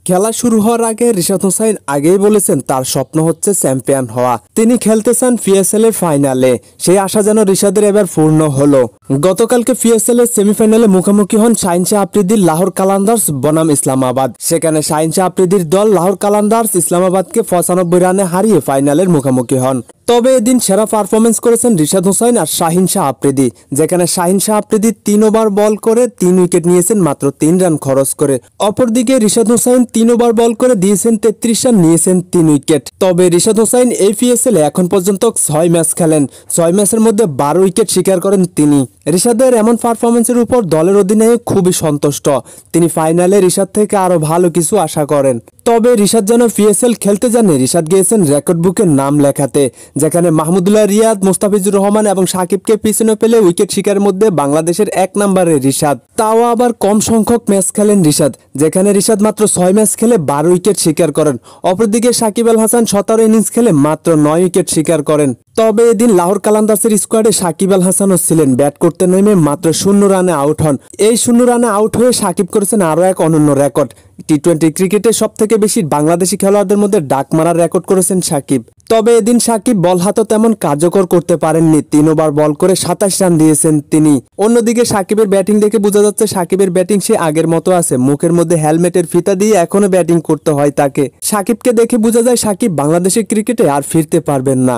খেলা শুরু হওয়ার আগে রিশাদ হোসাইন আগেই বলেছেন তার স্বপ্ন হচ্ছে চ্যাম্পিয়ন হওয়া। তিনি খেলতে চান পিএসএল এর ফাইনালে। সেই আশা যেন রিশাদের এবার পূর্ণ হলো। গতকালকে পিএসএল এর সেমিফাইনালে মুখোমুখি হন শাহিন শাহ আফ্রিদির লাহোর কালান্দার্স বনাম ইসলামাবাদ। সেখানে শাহিন শাহ আফ্রিদির দল লাহোর কালান্দার্স ইসলামাবাদকে 95 রানে হারিয়ে ফাইনালের মুখোমুখি হন। তবে এদিন সেরা পারফরমেন্স করেছেন রিশাদ হোসাইন আর শাহিন শাহ আফ্রিদি, যেখানে শাহিন শাহ আফ্রিদি 3 ওভার বল করে 3 উইকেট নিয়েছেন মাত্র 3 রান খরচ করে। অপরদিকে রিশাদ হোসাইন 3 ওভার বল করে দিয়েছেন 33 রান, নিয়েছেন 3 উইকেট। তবে রিশাদ হোসাইন এই পিএসএল এখন পর্যন্ত 6 ম্যাচ খেলেন। 6 ম্যাচের মধ্যে 12 উইকেট শিকার করেন তিনি। রিশাদের এমন পারফরমেন্সের উপর দলের অধিনায়ক খুবই সন্তুষ্ট। তিনি ফাইনালে রিশাদ থেকে আরো ভালো কিছু আশা করেন। তবে রিশাদ যেন পিএসএল খেলতে জানে, রিশাদ গিয়েছেন রেকর্ড বুকে নাম লেখাতে, যেখানে মাহমুদুল্লাহ রিয়াদ, মুস্তাফিজুর রহমান এবং সাকিবকে পিছনে ফেলে উইকেট শিকারের মধ্যে বাংলাদেশের 1 নম্বরে রিশাদ। তাও আবার কম সংখ্যক ম্যাচ খেলেন রিশাদ, যেখানে রিশাদ মাত্র 6 ম্যাচ খেলে 12 উইকেট শিকার করেন। অপরদিকে সাকিব আল হাসান 17 ইনিংস খেলে মাত্র 9 উইকেট শিকার করেন। তবে এদিন লাহোর কালান্দার্সের স্কোয়াডে সাকিব আল হাসানও ছিলেন। ব্যাট করতে নেমে মাত্র 0 রানে আউট হন। এই 0 রানে আউট হয়ে সাকিব করেছেন আরও এক অনন্য রেকর্ড। টি-20 ক্রিকেটে সবথেকে বেশি বাংলাদেশি খেলোয়াড়দের মধ্যে ডাক মারার রেকর্ড করেছেন সাকিব। তবে এদিন সাকিব বল হাতও তেমন কার্যকর করতে পারেননি। 3 ওভার বল করে 27 রান দিয়েছেন তিনি। অন্যদিকে সাকিবের ব্যাটিং দেখে বোঝা যাচ্ছে সাকিবের ব্যাটিং সে আগের মতো আছে। মুখের মধ্যে হেলমেটের ফিতা দিয়ে এখনো ব্যাটিং করতে হয় তাকে। সাকিবকে দেখে বোঝা যায় সাকিব বাংলাদেশের ক্রিকেটে আর ফিরতে পারবেন না।